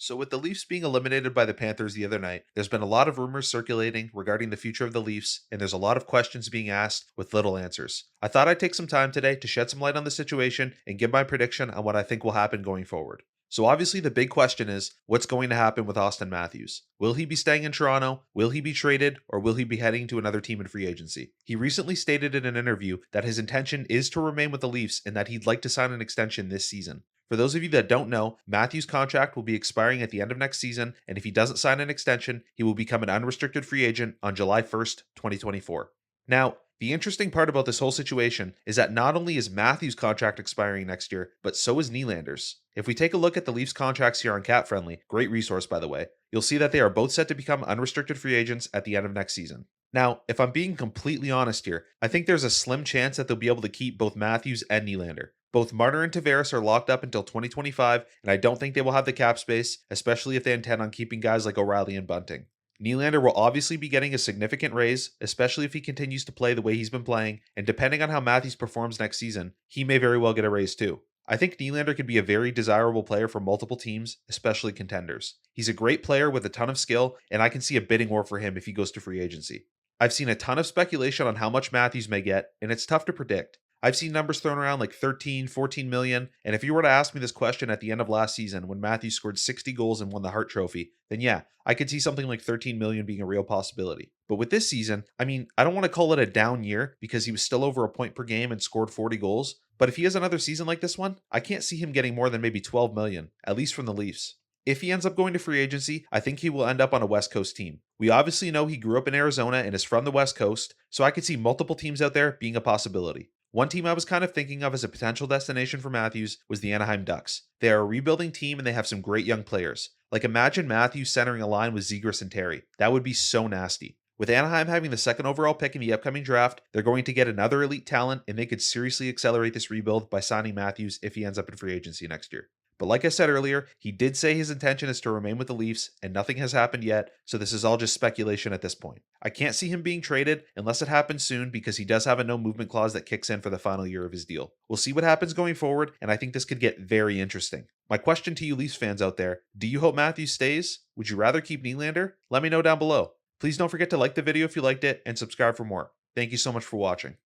So, with the Leafs being eliminated by the Panthers the other night, there's been a lot of rumors circulating regarding the future of the Leafs, and there's a lot of questions being asked with little answers. I thought I'd take some time today to shed some light on the situation and give my prediction on what I think will happen going forward. So, obviously, the big question is what's going to happen with Auston Matthews? Will he be staying in Toronto? Will he be traded? Or will he be heading to another team in free agency? He recently stated in an interview that his intention is to remain with the Leafs and that he'd like to sign an extension this season. For those of you that don't know, Matthews' contract will be expiring at the end of next season, and if he doesn't sign an extension, he will become an unrestricted free agent on July 1st, 2024. Now, the interesting part about this whole situation is that not only is Matthews' contract expiring next year, but so is Nylander's. If we take a look at the Leafs' contracts here on CapFriendly, great resource by the way, you'll see that they are both set to become unrestricted free agents at the end of next season. Now, if I'm being completely honest here, I think there's a slim chance that they'll be able to keep both Matthews and Nylander. Both Marner and Tavares are locked up until 2025, and I don't think they will have the cap space, especially if they intend on keeping guys like O'Reilly and Bunting. Nylander will obviously be getting a significant raise, especially if he continues to play the way he's been playing, and depending on how Matthews performs next season, he may very well get a raise too. I think Nylander could be a very desirable player for multiple teams, especially contenders. He's a great player with a ton of skill, and I can see a bidding war for him if he goes to free agency. I've seen a ton of speculation on how much Matthews may get, and it's tough to predict. I've seen numbers thrown around like 13, 14 million, and if you were to ask me this question at the end of last season when Matthews scored 60 goals and won the Hart Trophy, then yeah, I could see something like 13 million being a real possibility. But with this season, I don't want to call it a down year because he was still over a point per game and scored 40 goals, but if he has another season like this one, I can't see him getting more than maybe 12 million, at least from the Leafs. If he ends up going to free agency, I think he will end up on a West Coast team. We obviously know he grew up in Arizona and is from the West Coast, so I could see multiple teams out there being a possibility. One team I was kind of thinking of as a potential destination for Matthews was the Anaheim Ducks. They are a rebuilding team and they have some great young players. Like imagine Matthews centering a line with Zegras and Terry. That would be so nasty. With Anaheim having the second overall pick in the upcoming draft, they're going to get another elite talent and they could seriously accelerate this rebuild by signing Matthews if he ends up in free agency next year. But like I said earlier, he did say his intention is to remain with the Leafs, and nothing has happened yet, so this is all just speculation at this point. I can't see him being traded unless it happens soon because he does have a no movement clause that kicks in for the final year of his deal. We'll see what happens going forward, and I think this could get very interesting. My question to you Leafs fans out there, do you hope Matthews stays? Would you rather keep Nylander? Let me know down below. Please don't forget to like the video if you liked it, and subscribe for more. Thank you so much for watching.